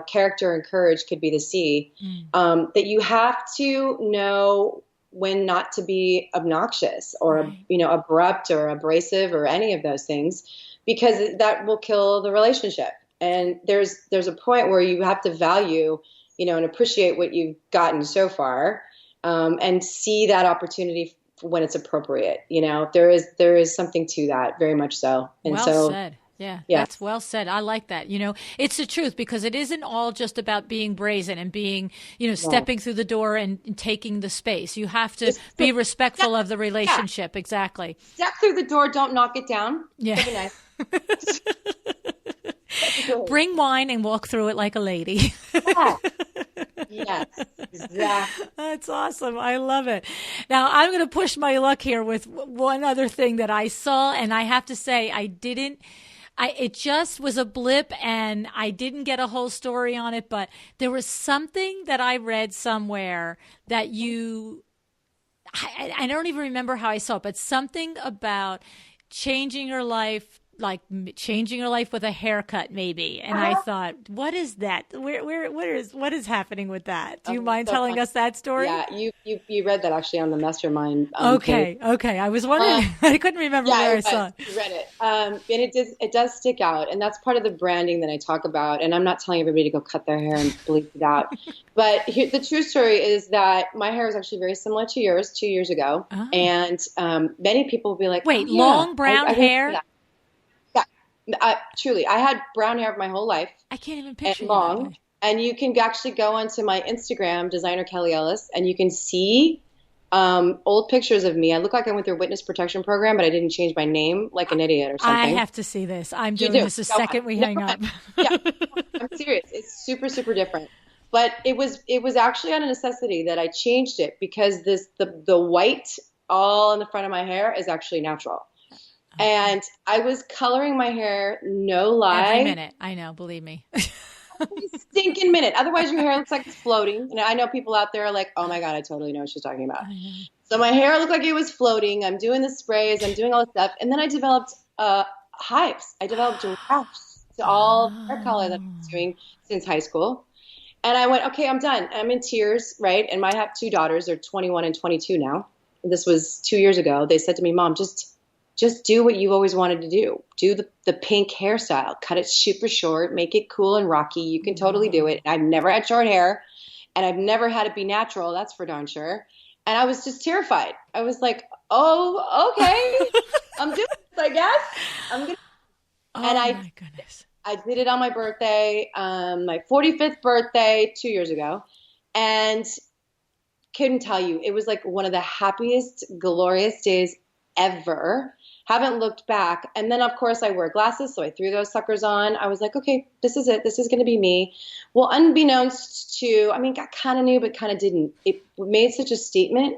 S3: character and courage could be the C, that you have to know when not to be obnoxious or, abrupt or abrasive or any of those things, because that will kill the relationship. And there's a point where you have to value, and appreciate what you've gotten so far, and see that opportunity when it's appropriate. There is something to that, very much so. And
S2: well said. Yeah, that's well said. I like that. It's the truth, because it isn't all just about being brazen and being, stepping through the door and taking the space. You have to be respectful of the relationship. Yeah. Exactly.
S3: Step through the door. Don't knock it down.
S2: Yeah.
S3: Nice.
S2: Bring wine and walk through it like a lady.
S3: Yes, exactly.
S2: That's awesome. I love it. Now, I'm going to push my luck here with one other thing that I saw, and I have to say it just was a blip, and I didn't get a whole story on it, but there was something that I read somewhere that I don't even remember how I saw it, but something about changing your life, like changing your life with a haircut, maybe. And I thought, what is that? What is happening with that? Do you mind telling us that story?
S3: Yeah, you read that actually on the Mastermind.
S2: Okay. I was wondering. I couldn't remember where I saw it.
S3: You read it, and it does stick out, and that's part of the branding that I talk about. And I'm not telling everybody to go cut their hair and bleach it out, but the true story is that my hair is actually very similar to yours 2 years ago, and many people will be like,
S2: "Wait, long brown hair."
S3: Truly, I had brown hair my whole life.
S2: I can't even picture
S3: it. Long. And you can actually go onto my Instagram, designer Kelli Ellis, and you can see old pictures of me. I look like I went through a witness protection program, but I didn't change my name like an idiot or something.
S2: I have to see this. I'm doing this the second we hang up.
S3: Yeah, I'm serious. It's super, super different. But it was actually out of necessity that I changed it, because the white all in the front of my hair is actually natural. And I was coloring my hair, no lie.
S2: Every minute. I know, believe me.
S3: Every stinking minute. Otherwise, your hair looks like it's floating. And I know people out there are like, oh my God, I totally know what she's talking about. So my hair looked like it was floating. I'm doing the sprays. I'm doing all this stuff. And then I developed hives. I developed rafts to all hair color that I've been doing since high school. And I went, okay, I'm done. I'm in tears, right? And I have two daughters. They're 21 and 22 now. This was 2 years ago. They said to me, Mom, just do what you always wanted to do. Do the pink hairstyle. Cut it super short. Make it cool and rocky. You can totally do it. I've never had short hair, and I've never had it be natural. That's for darn sure. And I was just terrified. I was like, oh, okay. I'm doing this, I guess. I'm gonna.
S2: Oh,
S3: And
S2: my goodness.
S3: I did it on my birthday, my 45th birthday 2 years ago, and couldn't tell you, it was like one of the happiest, glorious days ever. Haven't looked back. And then, of course, I wear glasses, so I threw those suckers on. I was like, okay, this is it. This is going to be me. Well, unbeknownst to, I mean, I kind of knew, but kind of didn't. It made such a statement,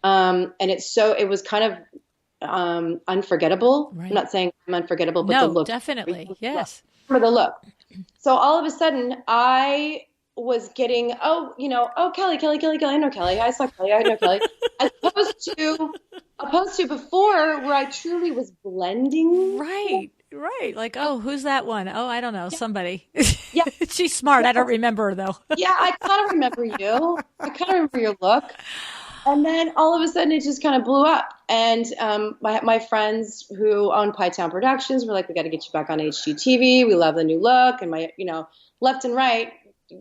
S3: and it was kind of unforgettable.
S2: Right.
S3: I'm not saying I'm unforgettable, but
S2: No,
S3: the look.
S2: definitely. Yes.
S3: For the look. So all of a sudden, I was getting, oh, Kelly, I know Kelly. I saw Kelly, I know Kelly. As opposed to before, where I truly was blending.
S2: Right. Like, oh, who's that one? Oh, I don't know. Somebody.
S3: Yeah.
S2: She's smart. I don't remember her, though.
S3: Yeah, I kind of remember you. I kind of remember your look. And then all of a sudden, it just kind of blew up. And my friends who own Pie Town Productions were like, we got to get you back on HGTV. We love the new look. And left and right,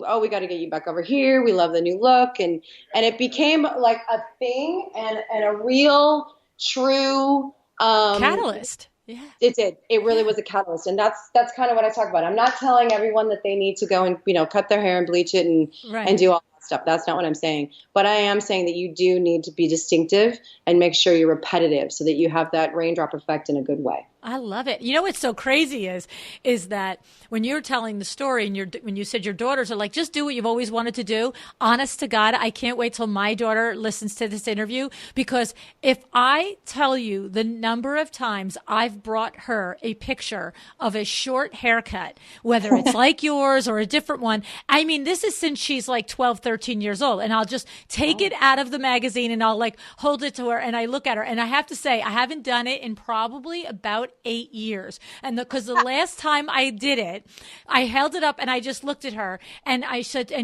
S3: oh, we got to get you back over here. We love the new look. And it became like a thing and a real, true
S2: catalyst. Yeah.
S3: It did. It really was a catalyst. And that's kind of what I talk about. I'm not telling everyone that they need to go and, cut their hair and bleach it and do all that stuff. That's not what I'm saying. But I am saying that you do need to be distinctive and make sure you're repetitive so that you have that raindrop effect in a good way.
S2: I love it. You know what's so crazy is that when you're telling the story and when you said your daughters are like, just do what you've always wanted to do. Honest to God, I can't wait till my daughter listens to this interview, because if I tell you the number of times I've brought her a picture of a short haircut, whether it's like yours or a different one, I mean, this is since she's like 12, 13 years old. And I'll just take it out of the magazine and I'll like hold it to her and I look at her. And I have to say, I haven't done it in probably about 8 years. And because the last time I did it, I held it up and I just looked at her and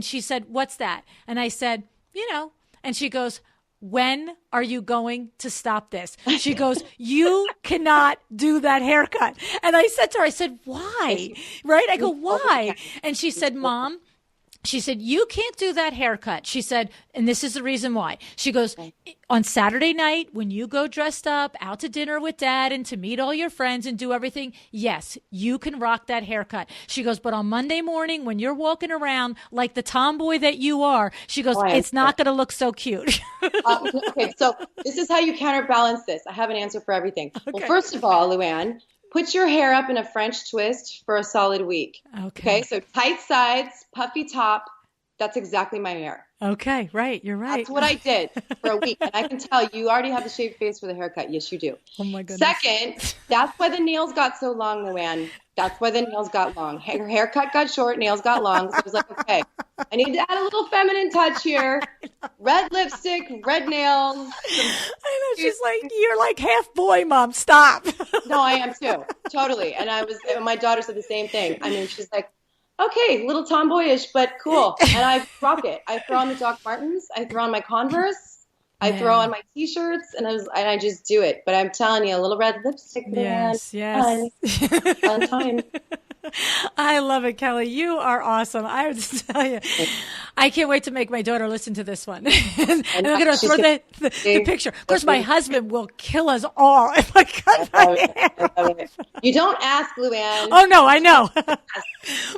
S2: she said, what's that? And I said, and she goes, when are you going to stop this? She goes, you cannot do that haircut. And I said to her, I said, why? Right? I go, why? And she said, Mom, she said, you can't do that haircut. She said, and this is the reason why. She goes, on Saturday night, when you go dressed up out to dinner with Dad and to meet all your friends and do everything, yes, you can rock that haircut. She goes, but on Monday morning, when you're walking around like the tomboy that you are, she goes, it's not going to look so cute.
S3: Okay, so this is how you counterbalance this. I have an answer for everything. Okay. Well, first of all, Luann, put your hair up in a French twist for a solid week. Okay, so tight sides, puffy top. That's exactly my hair.
S2: Okay, right. You're right.
S3: That's what I did for a week. And I can tell you already have a shaved face for the haircut. Yes, you do.
S2: Oh, my goodness.
S3: Second, that's why the nails got so long, Luann. That's why the nails got long. Her haircut got short, nails got long. So I was like, okay, I need to add a little feminine touch here. Red lipstick, red nails.
S2: I know. She's like, you're like half boy, Mom. Stop.
S3: No, I am too. Totally. And my daughter said the same thing. I mean, she's like, okay, little tomboyish, but cool. And I rock it. I throw on the Doc Martens. I throw on my Converse. I throw on my T-shirts, and I just do it. But I'm telling you, a little red lipstick, man.
S2: Yes.
S3: Fun time.
S2: I love it, Kelly. You are awesome. I have to tell you, I can't wait to make my daughter listen to this one. and I'm going to throw the picture. Of course, my husband will kill us all if I cut my hair.
S3: You don't ask, Luann.
S2: Oh, no, I know.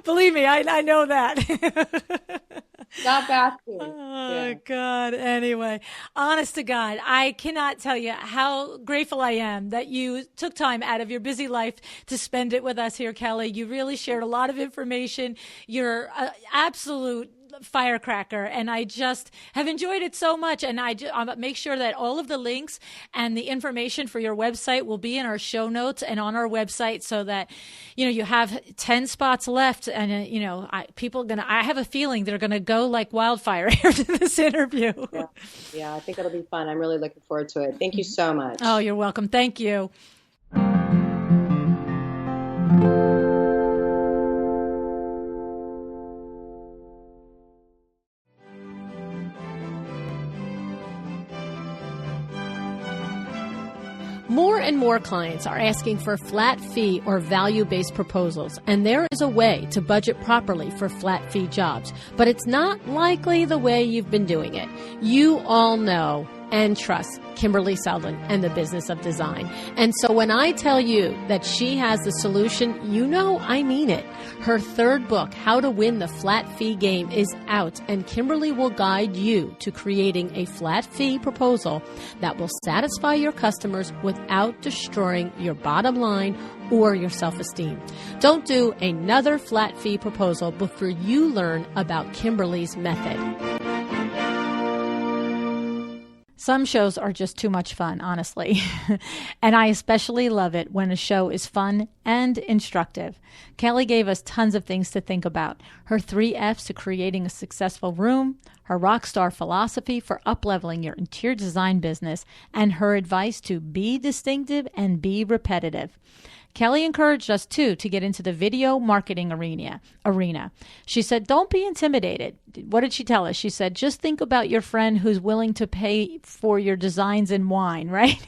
S2: Believe me, I know that.
S3: Stop asking.
S2: Oh, God. Anyway, honest to God, I cannot tell you how grateful I am that you took time out of your busy life to spend it with us here, Kelly. You really shared a lot of information. You're an absolute firecracker, and I just have enjoyed it so much. And I'll make sure that all of the links and the information for your website will be in our show notes and on our website, so that you have 10 spots left, and I have a feeling they're gonna go like wildfire after this interview.
S3: Yeah, I think it'll be fun. I'm really looking forward to it. Thank you so much.
S2: Oh, you're welcome. Thank you.
S4: More and more clients are asking for flat fee or value-based proposals, and there is a way to budget properly for flat fee jobs, but it's not likely the way you've been doing it. You all know and trust Kimberly Seldon and the business of design. And so when I tell you that she has the solution, you know I mean it. Her third book, How to Win the Flat Fee Game, is out, and Kimberly will guide you to creating a flat fee proposal that will satisfy your customers without destroying your bottom line or your self-esteem. Don't do another flat fee proposal before you learn about Kimberly's method.
S2: Some shows are just too much fun, honestly. And I especially love it when a show is fun and instructive. Kelli gave us tons of things to think about. Her 3 F's to creating a successful room, her Rockstar philosophy for up-leveling your interior design business, and her advice to be distinctive and be repetitive. Kelli encouraged us, too, to get into the video marketing arena. She said, don't be intimidated. What did she tell us? She said, just think about your friend who's willing to pay for your designs in wine, right?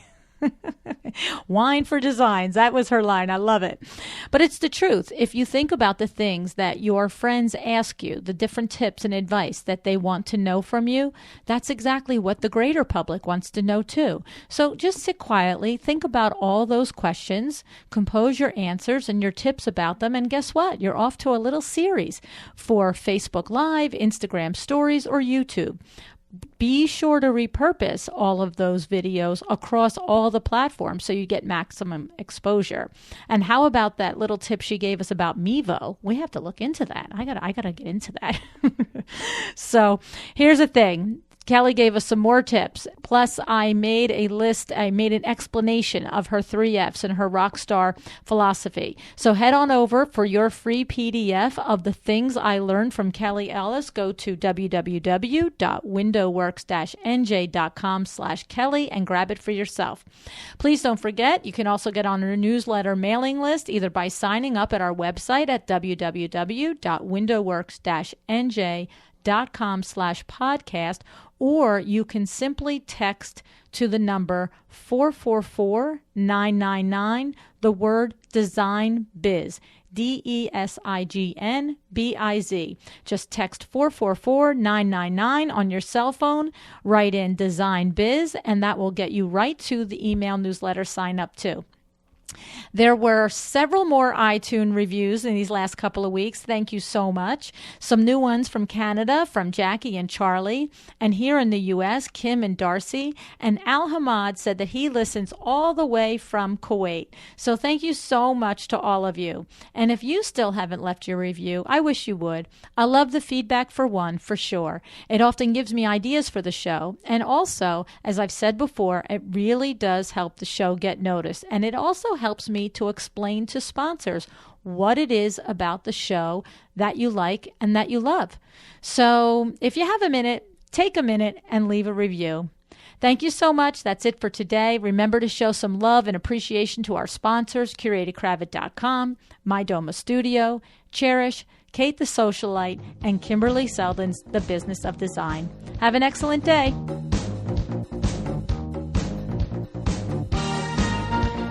S2: Wine for designs. That was her line. I love it. But it's the truth. If you think about the things that your friends ask you, the different tips and advice that they want to know from you, that's exactly what the greater public wants to know too. So just sit quietly, think about all those questions, compose your answers and your tips about them, and guess what? You're off to a little series for Facebook Live, Instagram Stories, or YouTube. Be sure to repurpose all of those videos across all the platforms so you get maximum exposure. And how about that little tip she gave us about Mevo? We have to look into that. I gotta get into that. So here's the thing. Kelli gave us some more tips. Plus, I made a list. I made an explanation of her 3 F's and her Rockstar philosophy. So head on over for your free PDF of the things I learned from Kelli Ellis. Go to www.windowworks-nj.com/Kelli and grab it for yourself. Please don't forget, you can also get on our newsletter mailing list either by signing up at our website at www.windowworks-nj.com/podcast, or you can simply text to the number 444-999, the word Design Biz, DESIGNBIZ. Just text 444-999 on your cell phone, write in Design Biz, and that will get you right to the email newsletter sign up too. There were several more iTunes reviews in these last couple of weeks. Thank you so much. Some new ones from Canada, from Jackie and Charlie. And here in the U.S., Kim and Darcy. And Al Hamad said that he listens all the way from Kuwait. So thank you so much to all of you. And if you still haven't left your review, I wish you would. I love the feedback for one, for sure. It often gives me ideas for the show. And also, as I've said before, it really does help the show get noticed. And it also helps me to explain to sponsors what it is about the show that you like and that you love. So if you have a minute, take a minute and leave a review. Thank you so much. That's it for today. Remember to show some love and appreciation to our sponsors, CuratedCravat.com, My Doma Studio, Cherish, Kate the Socialite, and Kimberly Seldon's The Business of Design. Have an excellent day.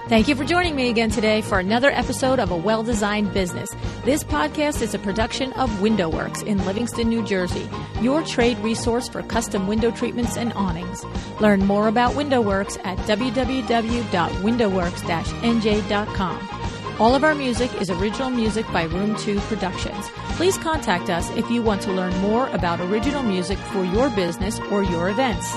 S2: Thank you for joining me again today for another episode of A Well-Designed Business. This podcast is a production of WindowWorks in Livingston, New Jersey, your trade resource for custom window treatments and awnings. Learn more about WindowWorks at www.windowworks-nj.com. All of our music is original music by Room 2 Productions. Please contact us if you want to learn more about original music for your business or your events.